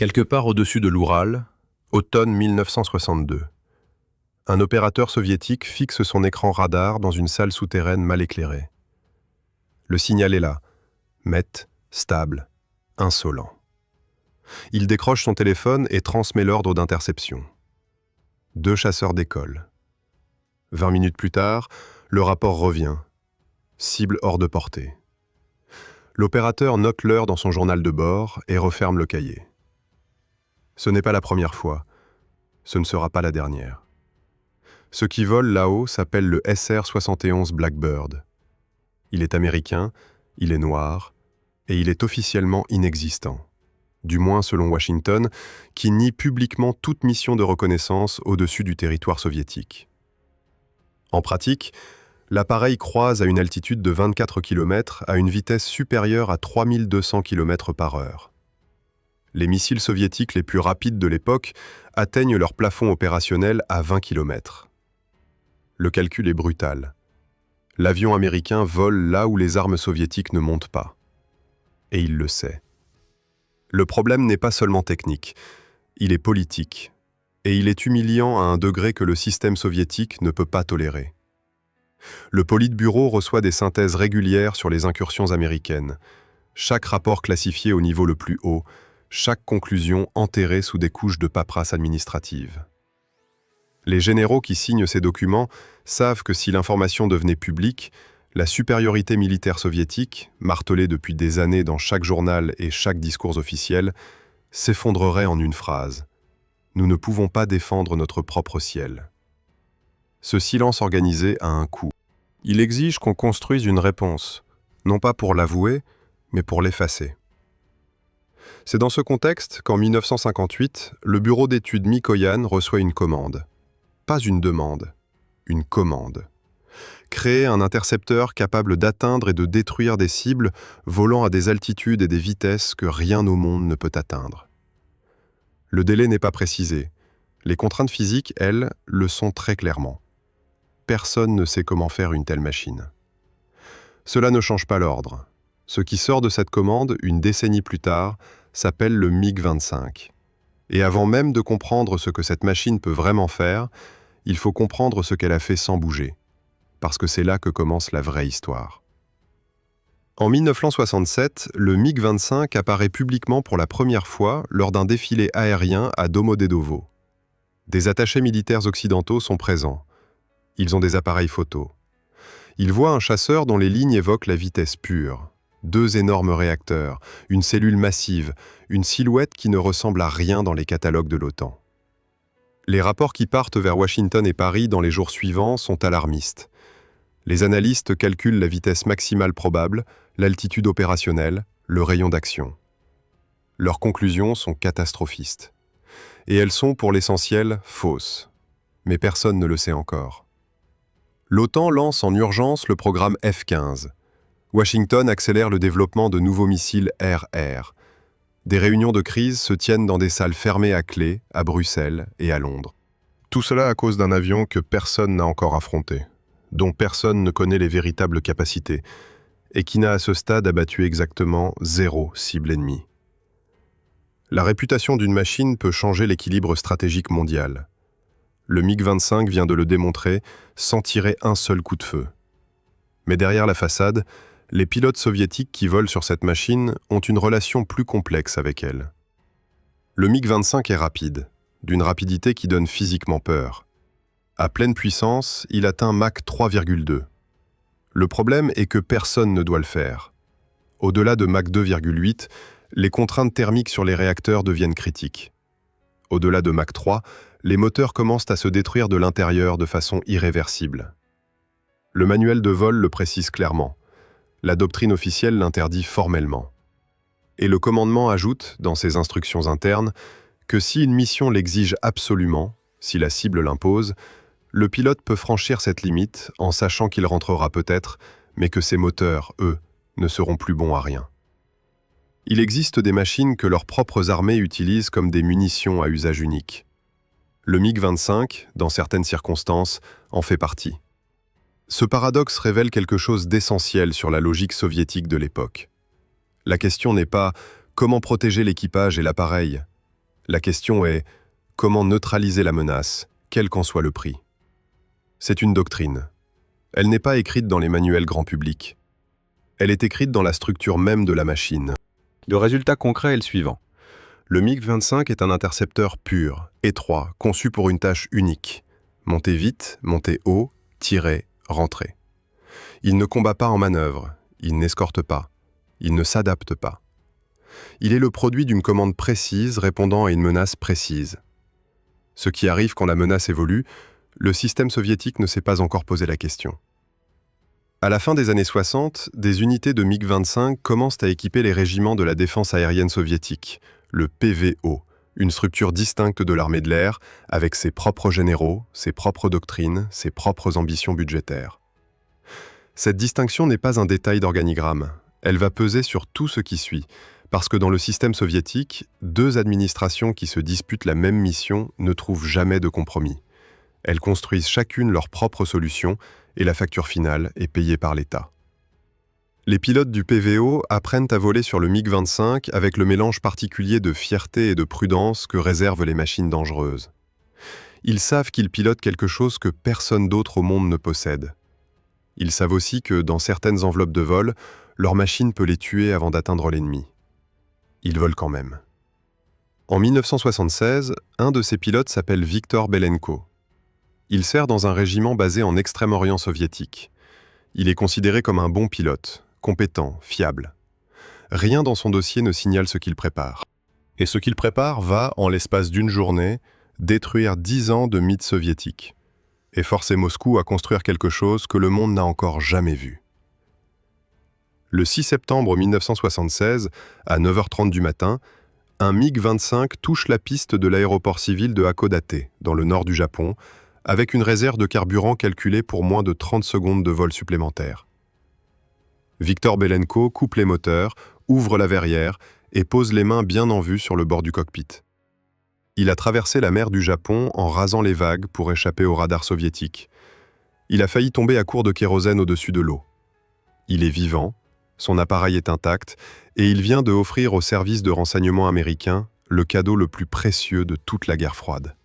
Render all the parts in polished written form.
Quelque part au-dessus de l'Oural, automne 1962. Un opérateur soviétique fixe son écran radar dans une salle souterraine mal éclairée. Le signal est là, net, stable, insolent. Il décroche son téléphone et transmet l'ordre d'interception. 2 chasseurs décollent. 20 minutes plus tard, le rapport revient. Cible hors de portée. L'opérateur note l'heure dans son journal de bord et referme le cahier. Ce n'est pas la première fois. Ce ne sera pas la dernière. Ce qui vole là-haut s'appelle le SR-71 Blackbird. Il est américain, il est noir, et il est officiellement inexistant. Du moins selon Washington, qui nie publiquement toute mission de reconnaissance au-dessus du territoire soviétique. En pratique, l'appareil croise à une altitude de 24 km à une vitesse supérieure à 3200 km/h. Les missiles soviétiques les plus rapides de l'époque atteignent leur plafond opérationnel à 20 km. Le calcul est brutal. L'avion américain vole là où les armes soviétiques ne montent pas. Et il le sait. Le problème n'est pas seulement technique, il est politique. Et il est humiliant à un degré que le système soviétique ne peut pas tolérer. Le Politburo reçoit des synthèses régulières sur les incursions américaines. Chaque rapport classifié au niveau le plus haut, chaque conclusion enterrée sous des couches de paperasse administrative. Les généraux qui signent ces documents savent que si l'information devenait publique, la supériorité militaire soviétique, martelée depuis des années dans chaque journal et chaque discours officiel, s'effondrerait en une phrase. Nous ne pouvons pas défendre notre propre ciel. Ce silence organisé a un coût. Il exige qu'on construise une réponse, non pas pour l'avouer, mais pour l'effacer. C'est dans ce contexte qu'en 1958, le bureau d'études Mikoyan reçoit une commande. Pas une demande, une commande. Créer un intercepteur capable d'atteindre et de détruire des cibles volant à des altitudes et des vitesses que rien au monde ne peut atteindre. Le délai n'est pas précisé. Les contraintes physiques, elles, le sont très clairement. Personne ne sait comment faire une telle machine. Cela ne change pas l'ordre. Ce qui sort de cette commande, une décennie plus tard, s'appelle le MiG-25. Et avant même de comprendre ce que cette machine peut vraiment faire, il faut comprendre ce qu'elle a fait sans bouger. Parce que c'est là que commence la vraie histoire. En 1967, le MiG-25 apparaît publiquement pour la première fois lors d'un défilé aérien à Domodedovo. Des attachés militaires occidentaux sont présents. Ils ont des appareils photo. Ils voient un chasseur dont les lignes évoquent la vitesse pure. 2 énormes réacteurs, une cellule massive, une silhouette qui ne ressemble à rien dans les catalogues de l'OTAN. Les rapports qui partent vers Washington et Paris dans les jours suivants sont alarmistes. Les analystes calculent la vitesse maximale probable, l'altitude opérationnelle, le rayon d'action. Leurs conclusions sont catastrophistes. Et elles sont pour l'essentiel fausses. Mais personne ne le sait encore. L'OTAN lance en urgence le programme F-15. Washington accélère le développement de nouveaux missiles air-air. Des réunions de crise se tiennent dans des salles fermées à clé, à Bruxelles et à Londres. Tout cela à cause d'un avion que personne n'a encore affronté, dont personne ne connaît les véritables capacités, et qui n'a à ce stade abattu exactement 0 cible ennemie. La réputation d'une machine peut changer l'équilibre stratégique mondial. Le MiG-25 vient de le démontrer sans tirer un seul coup de feu. Mais derrière la façade, les pilotes soviétiques qui volent sur cette machine ont une relation plus complexe avec elle. Le MiG-25 est rapide, d'une rapidité qui donne physiquement peur. À pleine puissance, il atteint Mach 3,2. Le problème est que personne ne doit le faire. Au-delà de Mach 2,8, les contraintes thermiques sur les réacteurs deviennent critiques. Au-delà de Mach 3, les moteurs commencent à se détruire de l'intérieur de façon irréversible. Le manuel de vol le précise clairement. La doctrine officielle l'interdit formellement. Et le commandement ajoute, dans ses instructions internes, que si une mission l'exige absolument, si la cible l'impose, le pilote peut franchir cette limite en sachant qu'il rentrera peut-être, mais que ses moteurs, eux, ne seront plus bons à rien. Il existe des machines que leurs propres armées utilisent comme des munitions à usage unique. Le MiG-25, dans certaines circonstances, en fait partie. Ce paradoxe révèle quelque chose d'essentiel sur la logique soviétique de l'époque. La question n'est pas comment protéger l'équipage et l'appareil, La question est comment neutraliser la menace, quel qu'en soit le prix. C'est une doctrine. Elle n'est pas écrite dans les manuels grand public. Elle est écrite dans la structure même de la machine. Le résultat concret est le suivant. Le MiG-25 est un intercepteur pur, étroit, conçu pour une tâche unique. Monter vite, monter haut, tirer, rentrer. Il ne combat pas en manœuvre, il n'escorte pas, il ne s'adapte pas. Il est le produit d'une commande précise répondant à une menace précise. Ce qui arrive quand la menace évolue, le système soviétique ne s'est pas encore posé la question. À la fin des années 60, des unités de MiG-25 commencent à équiper les régiments de la défense aérienne soviétique, le PVO, une structure distincte de l'armée de l'air, avec ses propres généraux, ses propres doctrines, ses propres ambitions budgétaires. Cette distinction n'est pas un détail d'organigramme, elle va peser sur tout ce qui suit, parce que dans le système soviétique, deux administrations qui se disputent la même mission ne trouvent jamais de compromis. Elles construisent chacune leur propre solution et la facture finale est payée par l'État. Les pilotes du PVO apprennent à voler sur le MiG-25 avec le mélange particulier de fierté et de prudence que réservent les machines dangereuses. Ils savent qu'ils pilotent quelque chose que personne d'autre au monde ne possède. Ils savent aussi que, dans certaines enveloppes de vol, leur machine peut les tuer avant d'atteindre l'ennemi. Ils volent quand même. En 1976, un de ces pilotes s'appelle Viktor Belenko. Il sert dans un régiment basé en Extrême-Orient soviétique. Il est considéré comme un bon pilote, compétent, fiable. Rien dans son dossier ne signale ce qu'il prépare. Et ce qu'il prépare va, en l'espace d'une journée, détruire 10 ans de mythes soviétiques et forcer Moscou à construire quelque chose que le monde n'a encore jamais vu. Le 6 septembre 1976, à 9h30 du matin, un MiG-25 touche la piste de l'aéroport civil de Hakodate, dans le nord du Japon, avec une réserve de carburant calculée pour moins de 30 secondes de vol supplémentaire. Viktor Belenko coupe les moteurs, ouvre la verrière et pose les mains bien en vue sur le bord du cockpit. Il a traversé la mer du Japon en rasant les vagues pour échapper au radar soviétique. Il a failli tomber à court de kérosène au-dessus de l'eau. Il est vivant, son appareil est intact et il vient de offrir au service de renseignement américain le cadeau le plus précieux de toute la guerre froide.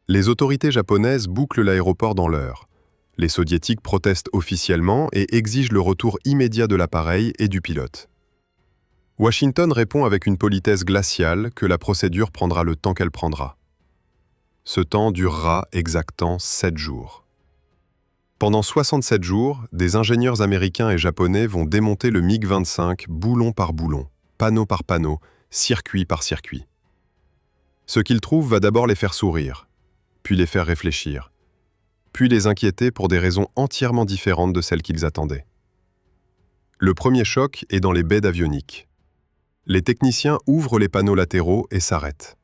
Les autorités japonaises bouclent l'aéroport dans l'heure. Les soviétiques protestent officiellement et exigent le retour immédiat de l'appareil et du pilote. Washington répond avec une politesse glaciale que la procédure prendra le temps qu'elle prendra. Ce temps durera exactement 7 jours. Pendant 67 jours, des ingénieurs américains et japonais vont démonter le MiG-25 boulon par boulon, panneau par panneau, circuit par circuit. Ce qu'ils trouvent va d'abord les faire sourire, puis les faire réfléchir, puis les inquiéter pour des raisons entièrement différentes de celles qu'ils attendaient. Le premier choc est dans les baies d'avionique. Les techniciens ouvrent les panneaux latéraux et s'arrêtent.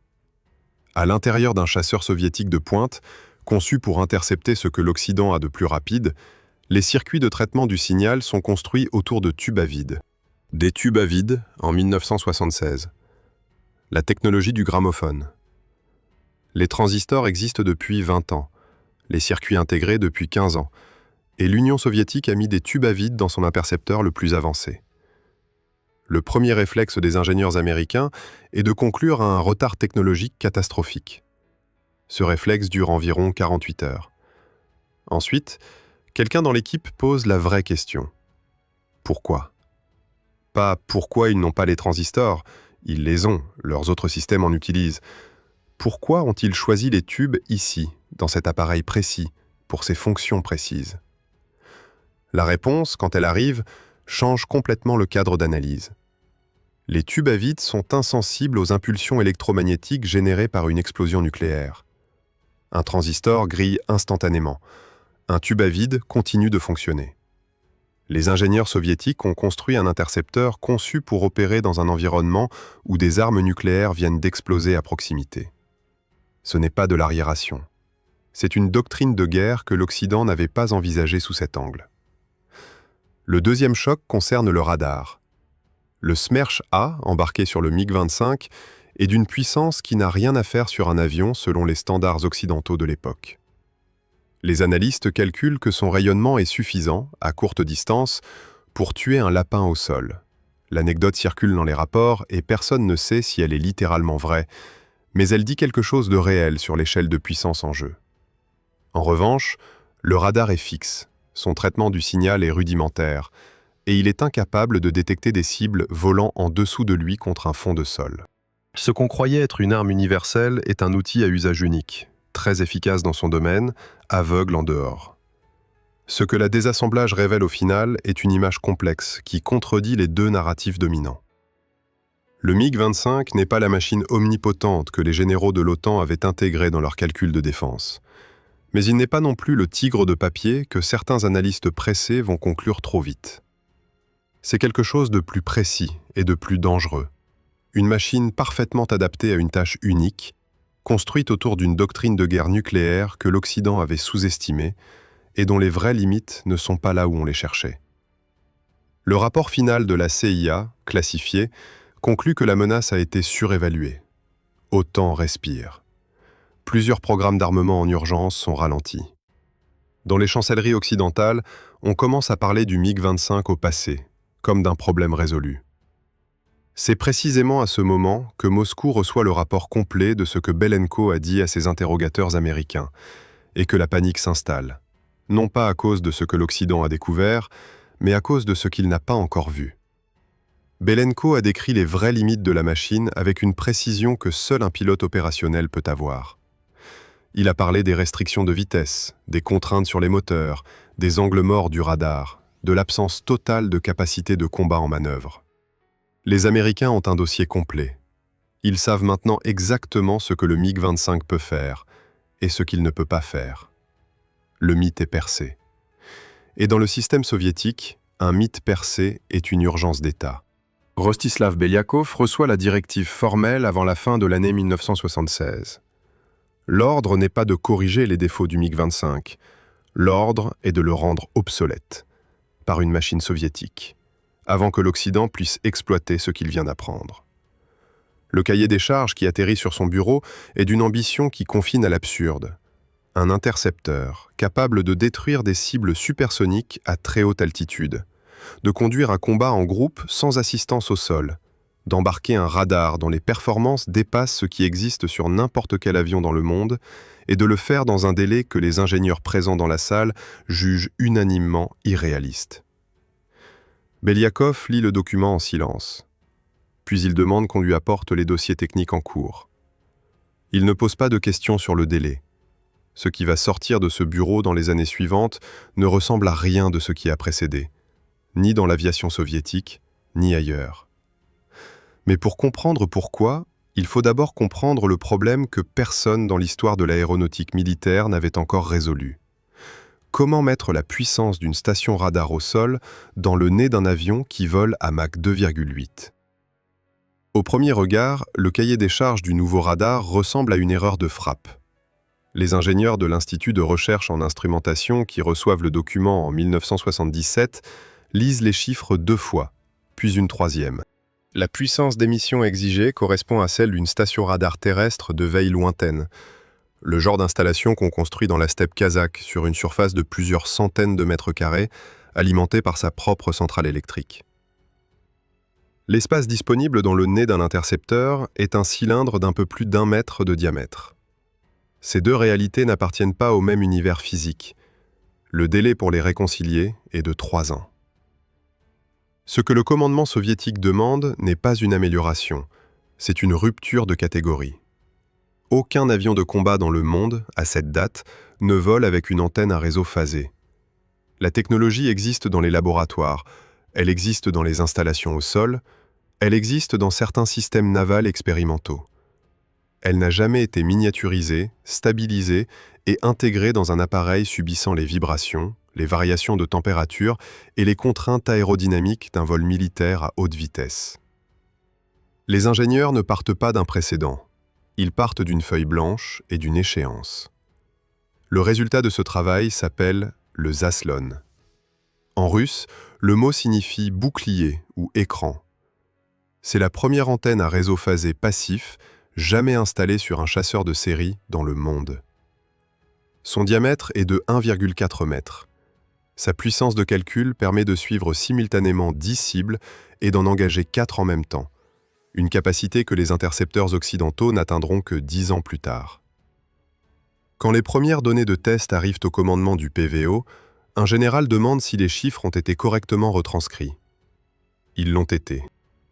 À l'intérieur d'un chasseur soviétique de pointe, conçu pour intercepter ce que l'Occident a de plus rapide, les circuits de traitement du signal sont construits autour de tubes à vide. Des tubes à vide en 1976. La technologie du gramophone. Les transistors existent depuis 20 ans, les circuits intégrés depuis 15 ans, et l'Union soviétique a mis des tubes à vide dans son intercepteur le plus avancé. Le premier réflexe des ingénieurs américains est de conclure à un retard technologique catastrophique. Ce réflexe dure environ 48 heures. Ensuite, quelqu'un dans l'équipe pose la vraie question. Pourquoi ? Pas pourquoi ils n'ont pas les transistors, ils les ont, leurs autres systèmes en utilisent. Pourquoi ont-ils choisi les tubes ici, dans cet appareil précis, pour ces fonctions précises ? La réponse, quand elle arrive, change complètement le cadre d'analyse. Les tubes à vide sont insensibles aux impulsions électromagnétiques générées par une explosion nucléaire. Un transistor grille instantanément. Un tube à vide continue de fonctionner. Les ingénieurs soviétiques ont construit un intercepteur conçu pour opérer dans un environnement où des armes nucléaires viennent d'exploser à proximité. Ce n'est pas de l'arriération. C'est une doctrine de guerre que l'Occident n'avait pas envisagée sous cet angle. Le deuxième choc concerne le radar. Le Smerch-A, embarqué sur le MiG-25, est d'une puissance qui n'a rien à faire sur un avion selon les standards occidentaux de l'époque. Les analystes calculent que son rayonnement est suffisant, à courte distance, pour tuer un lapin au sol. L'anecdote circule dans les rapports et personne ne sait si elle est littéralement vraie, mais elle dit quelque chose de réel sur l'échelle de puissance en jeu. En revanche, le radar est fixe, son traitement du signal est rudimentaire, et il est incapable de détecter des cibles volant en dessous de lui contre un fond de sol. Ce qu'on croyait être une arme universelle est un outil à usage unique, très efficace dans son domaine, aveugle en dehors. Ce que la désassemblage révèle au final est une image complexe qui contredit les deux narratifs dominants. Le MiG-25 n'est pas la machine omnipotente que les généraux de l'OTAN avaient intégrée dans leurs calculs de défense. Mais il n'est pas non plus le tigre de papier que certains analystes pressés vont conclure trop vite. C'est quelque chose de plus précis et de plus dangereux. Une machine parfaitement adaptée à une tâche unique, construite autour d'une doctrine de guerre nucléaire que l'Occident avait sous-estimée et dont les vraies limites ne sont pas là où on les cherchait. Le rapport final de la CIA, classifié, conclut que la menace a été surévaluée. OTAN respire. Plusieurs programmes d'armement en urgence sont ralentis. Dans les chancelleries occidentales, on commence à parler du MiG-25 au passé, comme d'un problème résolu. C'est précisément à ce moment que Moscou reçoit le rapport complet de ce que Belenko a dit à ses interrogateurs américains, et que la panique s'installe, non pas à cause de ce que l'Occident a découvert, mais à cause de ce qu'il n'a pas encore vu. Belenko a décrit les vraies limites de la machine avec une précision que seul un pilote opérationnel peut avoir. Il a parlé des restrictions de vitesse, des contraintes sur les moteurs, des angles morts du radar, de l'absence totale de capacité de combat en manœuvre. Les Américains ont un dossier complet. Ils savent maintenant exactement ce que le MiG-25 peut faire et ce qu'il ne peut pas faire. Le mythe est percé. Et dans le système soviétique, un mythe percé est une urgence d'État. Rostislav Beliakov reçoit la directive formelle avant la fin de l'année 1976. L'ordre n'est pas de corriger les défauts du MiG-25. L'ordre est de le rendre obsolète, par une machine soviétique, avant que l'Occident puisse exploiter ce qu'il vient d'apprendre. Le cahier des charges qui atterrit sur son bureau est d'une ambition qui confine à l'absurde. Un intercepteur capable de détruire des cibles supersoniques à très haute altitude, de conduire un combat en groupe sans assistance au sol, d'embarquer un radar dont les performances dépassent ce qui existe sur n'importe quel avion dans le monde, et de le faire dans un délai que les ingénieurs présents dans la salle jugent unanimement irréaliste. Beliakov lit le document en silence. Puis il demande qu'on lui apporte les dossiers techniques en cours. Il ne pose pas de questions sur le délai. Ce qui va sortir de ce bureau dans les années suivantes ne ressemble à rien de ce qui a précédé, ni dans l'aviation soviétique, ni ailleurs. Mais pour comprendre pourquoi, il faut d'abord comprendre le problème que personne dans l'histoire de l'aéronautique militaire n'avait encore résolu. Comment mettre la puissance d'une station radar au sol dans le nez d'un avion qui vole à Mach 2,8 ? Au premier regard, le cahier des charges du nouveau radar ressemble à une erreur de frappe. Les ingénieurs de l'Institut de recherche en instrumentation qui reçoivent le document en 1977 lisent les chiffres 2 fois, puis une troisième. La puissance d'émission exigée correspond à celle d'une station radar terrestre de veille lointaine, le genre d'installation qu'on construit dans la steppe kazakh sur une surface de plusieurs centaines de mètres carrés, alimentée par sa propre centrale électrique. L'espace disponible dans le nez d'un intercepteur est un cylindre d'un peu plus d'1 mètre de diamètre. Ces deux réalités n'appartiennent pas au même univers physique. Le délai pour les réconcilier est de 3 ans. Ce que le commandement soviétique demande n'est pas une amélioration, c'est une rupture de catégorie. Aucun avion de combat dans le monde, à cette date, ne vole avec une antenne à réseau phasé. La technologie existe dans les laboratoires, elle existe dans les installations au sol, elle existe dans certains systèmes navals expérimentaux. Elle n'a jamais été miniaturisée, stabilisée et intégrée dans un appareil subissant les vibrations, les variations de température et les contraintes aérodynamiques d'un vol militaire à haute vitesse. Les ingénieurs ne partent pas d'un précédent. Ils partent d'une feuille blanche et d'une échéance. Le résultat de ce travail s'appelle le zaslon. En russe, le mot signifie bouclier ou écran. C'est la première antenne à réseau phasé passif jamais installée sur un chasseur de série dans le monde. Son diamètre est de 1,4 mètres. Sa puissance de calcul permet de suivre simultanément 10 cibles et d'en engager 4 en même temps, une capacité que les intercepteurs occidentaux n'atteindront que 10 ans plus tard. Quand les premières données de test arrivent au commandement du PVO, un général demande si les chiffres ont été correctement retranscrits. Ils l'ont été.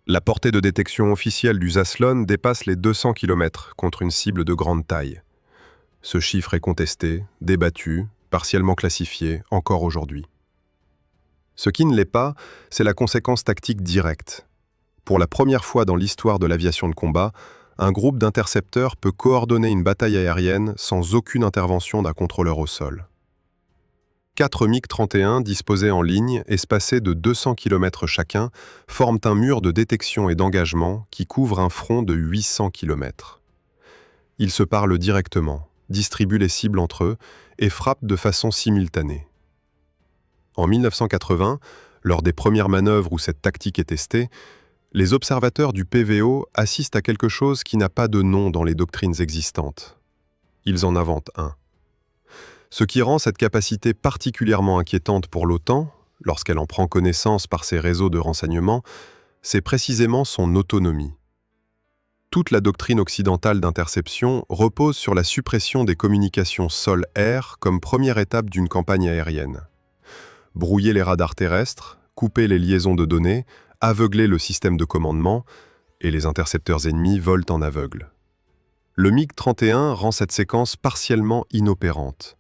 La portée de détection officielle du Zaslon dépasse les 200 km contre une cible de grande taille. Ce chiffre est contesté, débattu, partiellement classifié, encore aujourd'hui. Ce qui ne l'est pas, c'est la conséquence tactique directe. Pour la première fois dans l'histoire de l'aviation de combat, un groupe d'intercepteurs peut coordonner une bataille aérienne sans aucune intervention d'un contrôleur au sol. 4 MiG-31 disposés en ligne, espacés de 200 km chacun, forment un mur de détection et d'engagement qui couvre un front de 800 km. Ils se parlent directement, distribuent les cibles entre eux et frappent de façon simultanée. En 1980, lors des premières manœuvres où cette tactique est testée, les observateurs du PVO assistent à quelque chose qui n'a pas de nom dans les doctrines existantes. Ils en inventent un. Ce qui rend cette capacité particulièrement inquiétante pour l'OTAN, lorsqu'elle en prend connaissance par ses réseaux de renseignement, c'est précisément son autonomie. Toute la doctrine occidentale d'interception repose sur la suppression des communications sol-air comme première étape d'une campagne aérienne. Brouiller les radars terrestres, couper les liaisons de données, aveugler le système de commandement, et les intercepteurs ennemis volent en aveugle. Le MiG-31 rend cette séquence partiellement inopérante.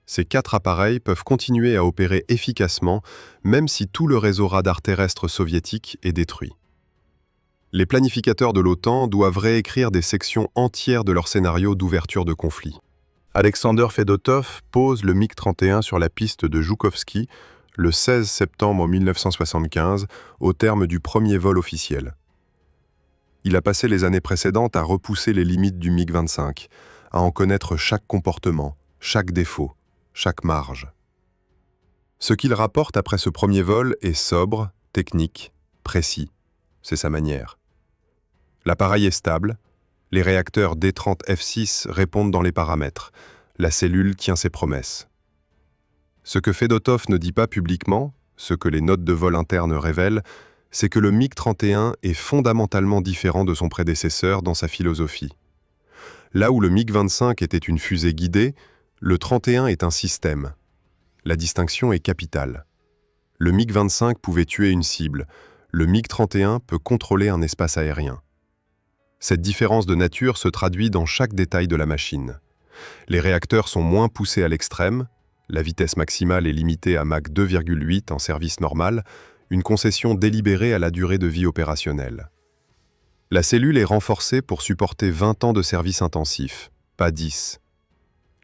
Ces 4 appareils peuvent continuer à opérer efficacement, même si tout le réseau radar terrestre soviétique est détruit. Les planificateurs de l'OTAN doivent réécrire des sections entières de leur scénario d'ouverture de conflit. Alexander Fedotov pose le MiG-31 sur la piste de Joukovski le 16 septembre 1975, au terme du premier vol officiel. Il a passé les années précédentes à repousser les limites du MiG-25, à en connaître chaque comportement, chaque défaut, chaque marge. Ce qu'il rapporte après ce premier vol est sobre, technique, précis. C'est sa manière. L'appareil est stable, les réacteurs D30F6 répondent dans les paramètres, la cellule tient ses promesses. Ce que Fedotov ne dit pas publiquement, ce que les notes de vol internes révèlent, c'est que le MiG-31 est fondamentalement différent de son prédécesseur dans sa philosophie. Là où le MiG-25 était une fusée guidée, le 31 est un système. La distinction est capitale. Le MiG-25 pouvait tuer une cible, le MiG-31 peut contrôler un espace aérien. Cette différence de nature se traduit dans chaque détail de la machine. Les réacteurs sont moins poussés à l'extrême, la vitesse maximale est limitée à Mach 2,8 en service normal, une concession délibérée à la durée de vie opérationnelle. La cellule est renforcée pour supporter 20 ans de service intensif, pas 10.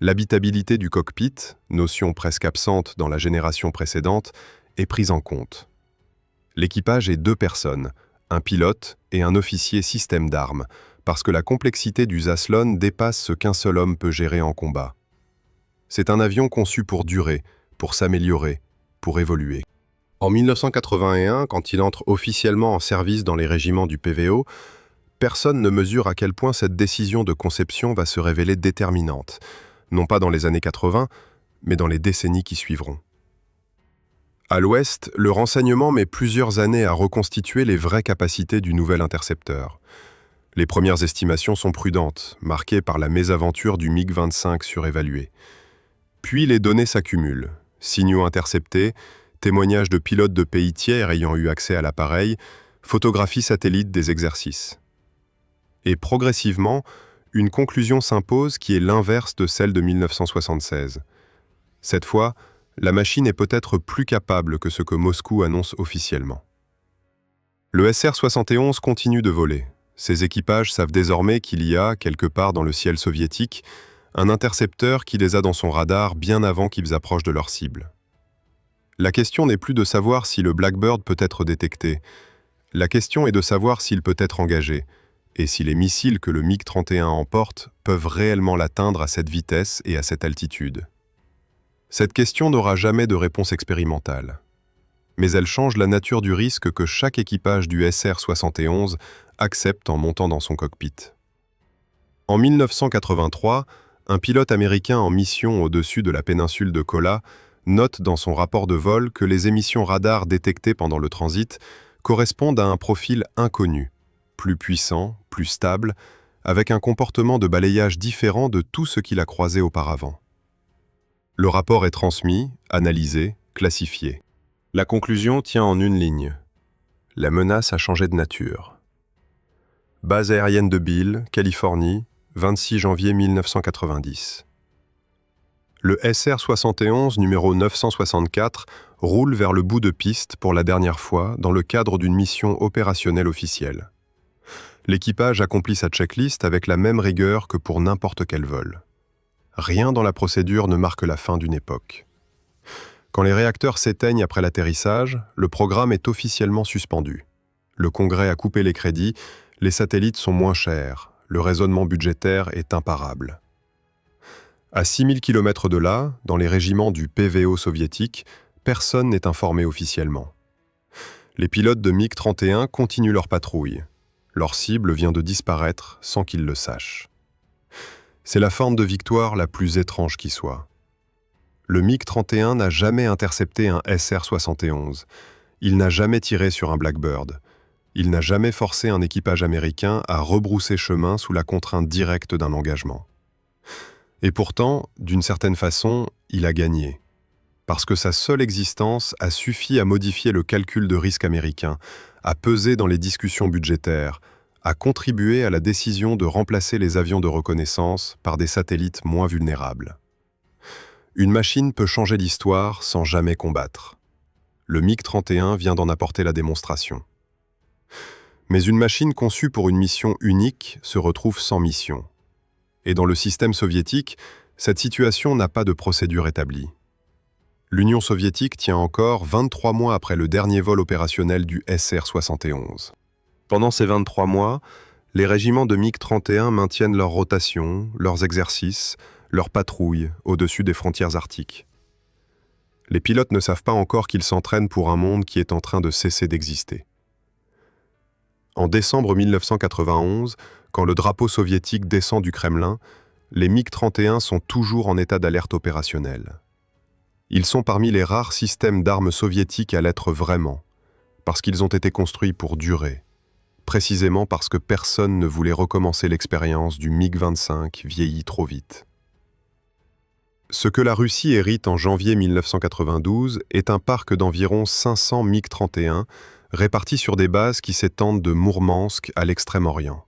L'habitabilité du cockpit, notion presque absente dans la génération précédente, est prise en compte. L'équipage est 2 personnes, un pilote et un officier système d'armes, parce que la complexité du Zaslon dépasse ce qu'un seul homme peut gérer en combat. C'est un avion conçu pour durer, pour s'améliorer, pour évoluer. En 1981, quand il entre officiellement en service dans les régiments du PVO, personne ne mesure à quel point cette décision de conception va se révéler déterminante, non pas dans les années 80, mais dans les décennies qui suivront. À l'Ouest, le renseignement met plusieurs années à reconstituer les vraies capacités du nouvel intercepteur. Les premières estimations sont prudentes, marquées par la mésaventure du MiG-25 surévalué. Puis les données s'accumulent, signaux interceptés, témoignages de pilotes de pays tiers ayant eu accès à l'appareil, photographies satellites des exercices. Et progressivement, une conclusion s'impose qui est l'inverse de celle de 1976. Cette fois, la machine est peut-être plus capable que ce que Moscou annonce officiellement. Le SR-71 continue de voler. Ses équipages savent désormais qu'il y a, quelque part dans le ciel soviétique, un intercepteur qui les a dans son radar bien avant qu'ils approchent de leur cible. La question n'est plus de savoir si le Blackbird peut être détecté. La question est de savoir s'il peut être engagé, et si les missiles que le MiG-31 emporte peuvent réellement l'atteindre à cette vitesse et à cette altitude. Cette question n'aura jamais de réponse expérimentale. Mais elle change la nature du risque que chaque équipage du SR-71 accepte en montant dans son cockpit. En 1983, un pilote américain en mission au-dessus de la péninsule de Kola note dans son rapport de vol que les émissions radar détectées pendant le transit correspondent à un profil inconnu, plus puissant, plus stable, avec un comportement de balayage différent de tout ce qu'il a croisé auparavant. Le rapport est transmis, analysé, classifié. La conclusion tient en une ligne. La menace a changé de nature. Base aérienne de Beale, Californie, 26 janvier 1990. Le SR-71 numéro 964 roule vers le bout de piste pour la dernière fois dans le cadre d'une mission opérationnelle officielle. L'équipage accomplit sa checklist avec la même rigueur que pour n'importe quel vol. Rien dans la procédure ne marque la fin d'une époque. Quand les réacteurs s'éteignent après l'atterrissage, le programme est officiellement suspendu. Le Congrès a coupé les crédits, les satellites sont moins chers, le raisonnement budgétaire est imparable. À 6000 km de là, dans les régiments du PVO soviétique, personne n'est informé officiellement. Les pilotes de MiG-31 continuent leur patrouille. Leur cible vient de disparaître sans qu'ils le sachent. C'est la forme de victoire la plus étrange qui soit. Le MiG-31 n'a jamais intercepté un SR-71. Il n'a jamais tiré sur un Blackbird. Il n'a jamais forcé un équipage américain à rebrousser chemin sous la contrainte directe d'un engagement. Et pourtant, d'une certaine façon, il a gagné. Parce que sa seule existence a suffi à modifier le calcul de risque américain, à peser dans les discussions budgétaires, à contribuer à la décision de remplacer les avions de reconnaissance par des satellites moins vulnérables. Une machine peut changer l'histoire sans jamais combattre. Le MiG-31 vient d'en apporter la démonstration. Mais une machine conçue pour une mission unique se retrouve sans mission. Et dans le système soviétique, cette situation n'a pas de procédure établie. L'Union soviétique tient encore 23 mois après le dernier vol opérationnel du SR-71. Pendant ces 23 mois, les régiments de MiG-31 maintiennent leur rotation, leurs exercices, leurs patrouilles au-dessus des frontières arctiques. Les pilotes ne savent pas encore qu'ils s'entraînent pour un monde qui est en train de cesser d'exister. En décembre 1991, quand le drapeau soviétique descend du Kremlin, les MiG-31 sont toujours en état d'alerte opérationnelle. Ils sont parmi les rares systèmes d'armes soviétiques à l'être vraiment, parce qu'ils ont été construits pour durer, précisément parce que personne ne voulait recommencer l'expérience du MiG-25 vieilli trop vite. Ce que la Russie hérite en janvier 1992 est un parc d'environ 500 MiG-31 répartis sur des bases qui s'étendent de Mourmansk à l'Extrême-Orient.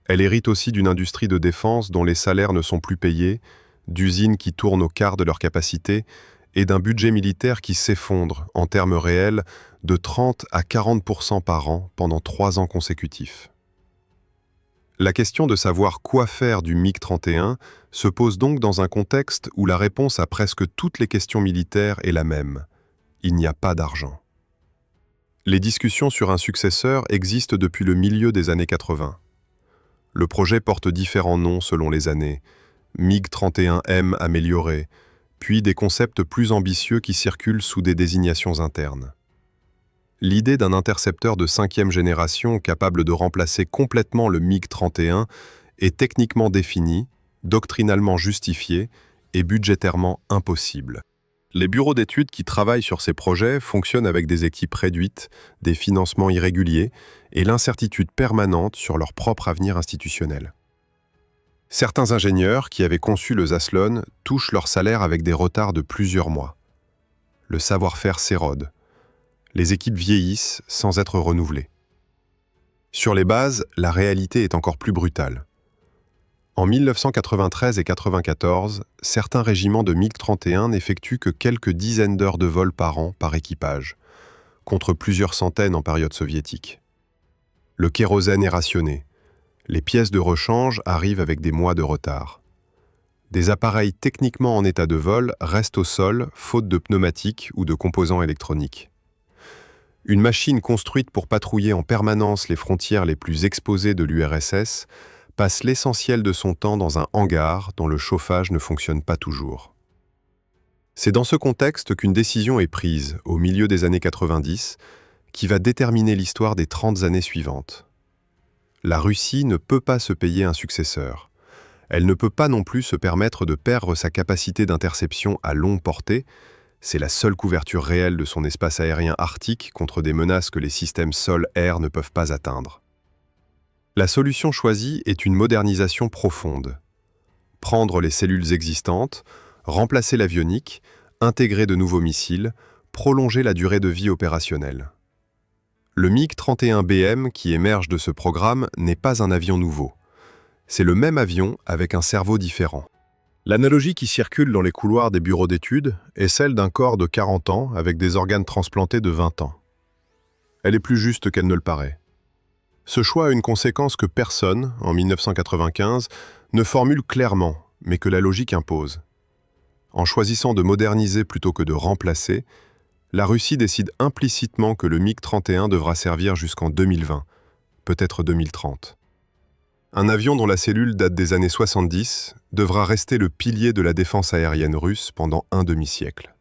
Elle hérite aussi d'une industrie de défense dont les salaires ne sont plus payés, d'usines qui tournent au quart de leur capacité et d'un budget militaire qui s'effondre, en termes réels, de 30 à 40% par an pendant 3 ans consécutifs. La question de savoir quoi faire du MiG-31 se pose donc dans un contexte où la réponse à presque toutes les questions militaires est la même. Il n'y a pas d'argent. Les discussions sur un successeur existent depuis le milieu des années 80. Le projet porte différents noms selon les années. MiG-31M amélioré, puis des concepts plus ambitieux qui circulent sous des désignations internes. L'idée d'un intercepteur de 5e génération capable de remplacer complètement le MiG-31 est techniquement définie, doctrinalement justifiée et budgétairement impossible. Les bureaux d'études qui travaillent sur ces projets fonctionnent avec des équipes réduites, des financements irréguliers et l'incertitude permanente sur leur propre avenir institutionnel. Certains ingénieurs qui avaient conçu le Zaslon touchent leur salaire avec des retards de plusieurs mois. Le savoir-faire s'érode. Les équipes vieillissent sans être renouvelées. Sur les bases, la réalité est encore plus brutale. En 1993 et 1994, certains régiments de MiG-31 n'effectuent que quelques dizaines d'heures de vol par an par équipage, contre plusieurs centaines en période soviétique. Le kérosène est rationné. Les pièces de rechange arrivent avec des mois de retard. Des appareils techniquement en état de vol restent au sol faute de pneumatiques ou de composants électroniques. Une machine construite pour patrouiller en permanence les frontières les plus exposées de l'URSS passe l'essentiel de son temps dans un hangar dont le chauffage ne fonctionne pas toujours. C'est dans ce contexte qu'une décision est prise, au milieu des années 90, qui va déterminer l'histoire des 30 années suivantes. La Russie ne peut pas se payer un successeur. Elle ne peut pas non plus se permettre de perdre sa capacité d'interception à longue portée. C'est la seule couverture réelle de son espace aérien arctique contre des menaces que les systèmes sol-air ne peuvent pas atteindre. La solution choisie est une modernisation profonde. Prendre les cellules existantes, remplacer l'avionique, intégrer de nouveaux missiles, prolonger la durée de vie opérationnelle. Le MiG-31BM qui émerge de ce programme n'est pas un avion nouveau. C'est le même avion avec un cerveau différent. L'analogie qui circule dans les couloirs des bureaux d'études est celle d'un corps de 40 ans avec des organes transplantés de 20 ans. Elle est plus juste qu'elle ne le paraît. Ce choix a une conséquence que personne, en 1995, ne formule clairement, mais que la logique impose. En choisissant de moderniser plutôt que de remplacer, la Russie décide implicitement que le MiG-31 devra servir jusqu'en 2020, peut-être 2030. Un avion dont la cellule date des années 70 devra rester le pilier de la défense aérienne russe pendant un demi-siècle.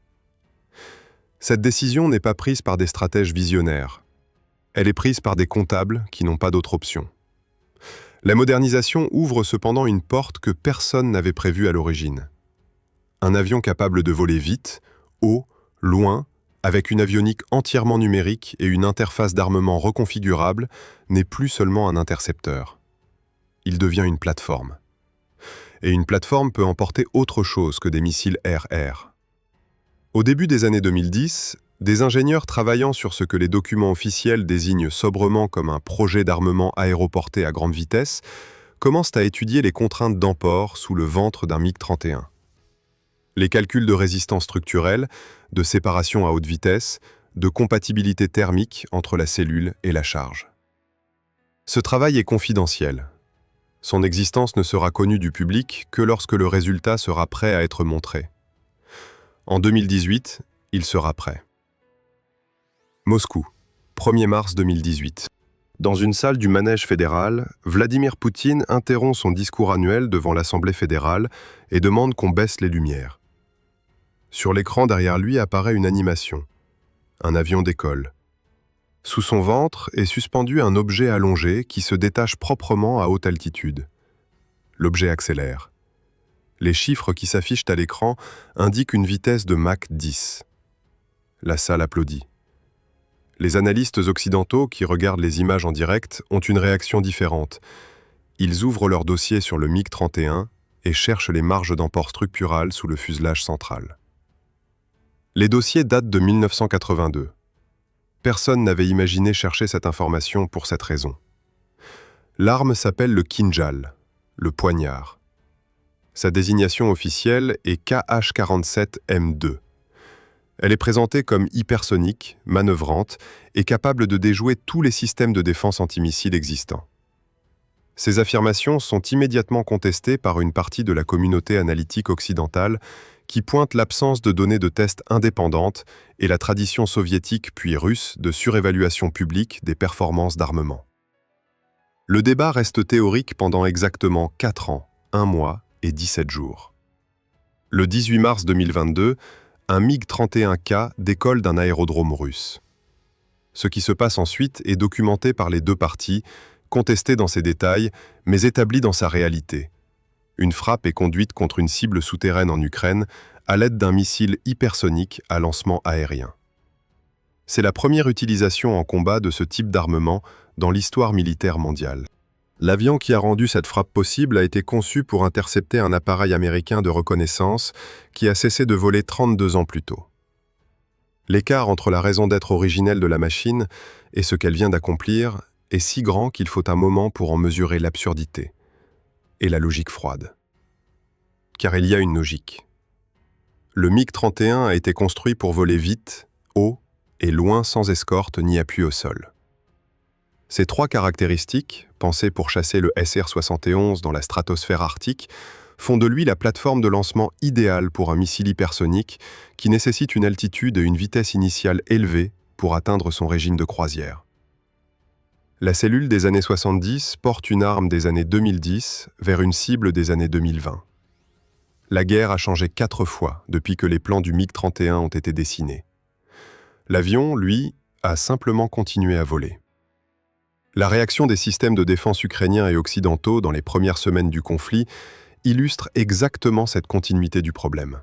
Cette décision n'est pas prise par des stratèges visionnaires. Elle est prise par des comptables qui n'ont pas d'autre option. La modernisation ouvre cependant une porte que personne n'avait prévue à l'origine. Un avion capable de voler vite, haut, loin, avec une avionique entièrement numérique et une interface d'armement reconfigurable, n'est plus seulement un intercepteur. Il devient une plateforme. Et une plateforme peut emporter autre chose que des missiles air-air. Au début des années 2010, des ingénieurs travaillant sur ce que les documents officiels désignent sobrement comme un projet d'armement aéroporté à grande vitesse commencent à étudier les contraintes d'emport sous le ventre d'un MiG-31. Les calculs de résistance structurelle, de séparation à haute vitesse, de compatibilité thermique entre la cellule et la charge. Ce travail est confidentiel. Son existence ne sera connue du public que lorsque le résultat sera prêt à être montré. En 2018, il sera prêt. Moscou, 1er mars 2018. Dans une salle du manège fédéral, Vladimir Poutine interrompt son discours annuel devant l'Assemblée fédérale et demande qu'on baisse les lumières. Sur l'écran derrière lui apparaît une animation. Un avion décolle. Sous son ventre est suspendu un objet allongé qui se détache proprement à haute altitude. L'objet accélère. Les chiffres qui s'affichent à l'écran indiquent une vitesse de Mach 10. La salle applaudit. Les analystes occidentaux qui regardent les images en direct ont une réaction différente. Ils ouvrent leur dossier sur le MiG-31 et cherchent les marges d'emport structurales sous le fuselage central. Les dossiers datent de 1982. Personne n'avait imaginé chercher cette information pour cette raison. L'arme s'appelle le Kinjal, le poignard. Sa désignation officielle est KH-47M2. Elle est présentée comme hypersonique, manœuvrante et capable de déjouer tous les systèmes de défense antimissiles existants. Ces affirmations sont immédiatement contestées par une partie de la communauté analytique occidentale qui pointe l'absence de données de tests indépendantes et la tradition soviétique puis russe de surévaluation publique des performances d'armement. Le débat reste théorique pendant exactement 4 ans, 1 mois et 17 jours. Le 18 mars 2022, un MiG-31K décolle d'un aérodrome russe. Ce qui se passe ensuite est documenté par les deux parties, contesté dans ses détails, mais établi dans sa réalité. Une frappe est conduite contre une cible souterraine en Ukraine à l'aide d'un missile hypersonique à lancement aérien. C'est la première utilisation en combat de ce type d'armement dans l'histoire militaire mondiale. L'avion qui a rendu cette frappe possible a été conçu pour intercepter un appareil américain de reconnaissance qui a cessé de voler 32 ans plus tôt. L'écart entre la raison d'être originelle de la machine et ce qu'elle vient d'accomplir est si grand qu'il faut un moment pour en mesurer l'absurdité et la logique froide. Car il y a une logique. Le MiG-31 a été construit pour voler vite, haut et loin sans escorte ni appui au sol. Ces 3 caractéristiques, pensées pour chasser le SR-71 dans la stratosphère arctique, font de lui la plateforme de lancement idéale pour un missile hypersonique qui nécessite une altitude et une vitesse initiale élevée pour atteindre son régime de croisière. La cellule des années 70 porte une arme des années 2010 vers une cible des années 2020. La guerre a changé 4 fois depuis que les plans du MiG-31 ont été dessinés. L'avion, lui, a simplement continué à voler. La réaction des systèmes de défense ukrainiens et occidentaux dans les premières semaines du conflit illustre exactement cette continuité du problème.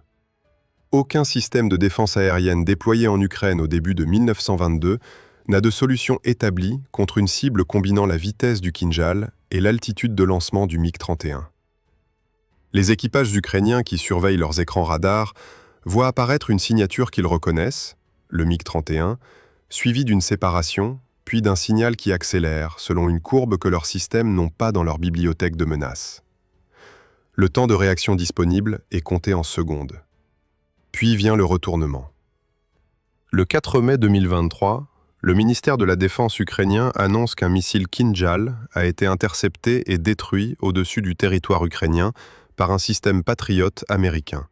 Aucun système de défense aérienne déployé en Ukraine au début de 1922 n'a de solution établie contre une cible combinant la vitesse du Kinjal et l'altitude de lancement du MiG-31. Les équipages ukrainiens qui surveillent leurs écrans radars voient apparaître une signature qu'ils reconnaissent, le MiG-31, suivie d'une séparation, puis d'un signal qui accélère selon une courbe que leurs systèmes n'ont pas dans leur bibliothèque de menaces. Le temps de réaction disponible est compté en secondes. Puis vient le retournement. Le 4 mai 2023, le ministère de la Défense ukrainien annonce qu'un missile Kinjal a été intercepté et détruit au-dessus du territoire ukrainien par un système Patriot américain.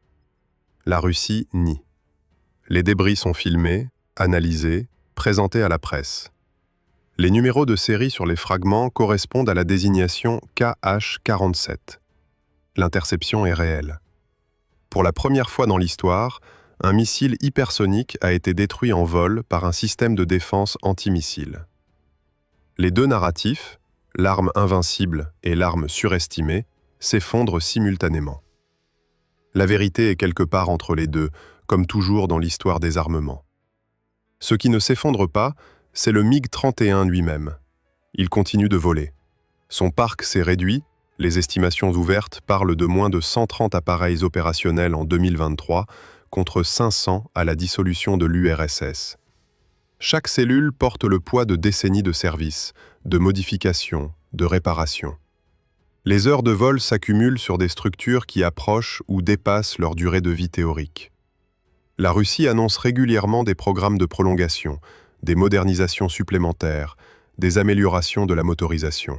La Russie nie. Les débris sont filmés, analysés, présentés à la presse. Les numéros de série sur les fragments correspondent à la désignation KH-47. L'interception est réelle. Pour la première fois dans l'histoire, un missile hypersonique a été détruit en vol par un système de défense antimissile. Les deux narratifs, l'arme invincible et l'arme surestimée, s'effondrent simultanément. La vérité est quelque part entre les deux, comme toujours dans l'histoire des armements. Ce qui ne s'effondre pas, c'est le MiG-31 lui-même. Il continue de voler. Son parc s'est réduit, les estimations ouvertes parlent de moins de 130 appareils opérationnels en 2023, contre 500 à la dissolution de l'URSS. Chaque cellule porte le poids de décennies de service, de modifications, de réparations. Les heures de vol s'accumulent sur des structures qui approchent ou dépassent leur durée de vie théorique. La Russie annonce régulièrement des programmes de prolongation, des modernisations supplémentaires, des améliorations de la motorisation.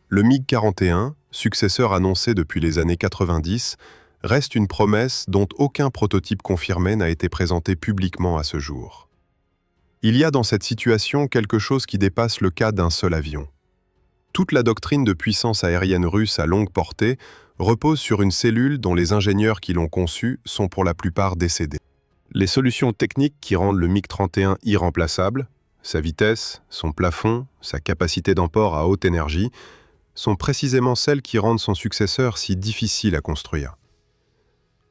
Le MiG-41, successeur annoncé depuis les années 90, reste une promesse dont aucun prototype confirmé n'a été présenté publiquement à ce jour. Il y a dans cette situation quelque chose qui dépasse le cas d'un seul avion. Toute la doctrine de puissance aérienne russe à longue portée repose sur une cellule dont les ingénieurs qui l'ont conçue sont pour la plupart décédés. Les solutions techniques qui rendent le MiG-31 irremplaçable, sa vitesse, son plafond, sa capacité d'emport à haute énergie, sont précisément celles qui rendent son successeur si difficile à construire.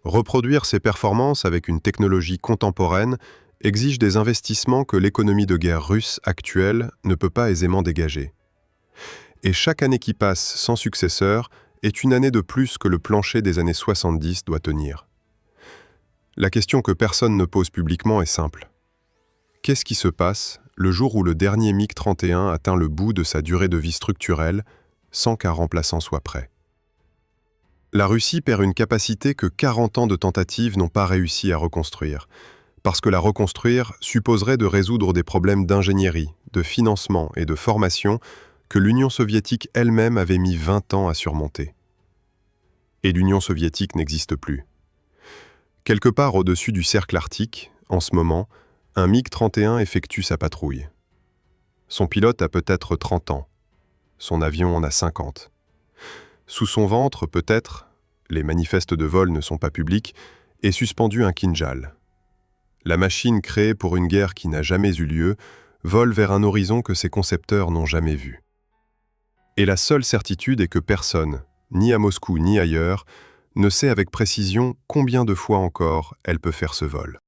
Reproduire ses performances avec une technologie contemporaine exige des investissements que l'économie de guerre russe actuelle ne peut pas aisément dégager. Et chaque année qui passe sans successeur est une année de plus que le plancher des années 70 doit tenir. La question que personne ne pose publiquement est simple. Qu'est-ce qui se passe le jour où le dernier MiG-31 atteint le bout de sa durée de vie structurelle sans qu'un remplaçant soit prêt? La Russie perd une capacité que 40 ans de tentatives n'ont pas réussi à reconstruire, parce que la reconstruire supposerait de résoudre des problèmes d'ingénierie, de financement et de formation que l'Union soviétique elle-même avait mis 20 ans à surmonter. Et l'Union soviétique n'existe plus. Quelque part au-dessus du cercle arctique, en ce moment, un MiG-31 effectue sa patrouille. Son pilote a peut-être 30 ans. Son avion en a 50. Sous son ventre, peut-être, les manifestes de vol ne sont pas publics, est suspendu un Kinjal. La machine créée pour une guerre qui n'a jamais eu lieu vole vers un horizon que ses concepteurs n'ont jamais vu. Et la seule certitude est que personne, ni à Moscou ni ailleurs, ne sait avec précision combien de fois encore elle peut faire ce vol.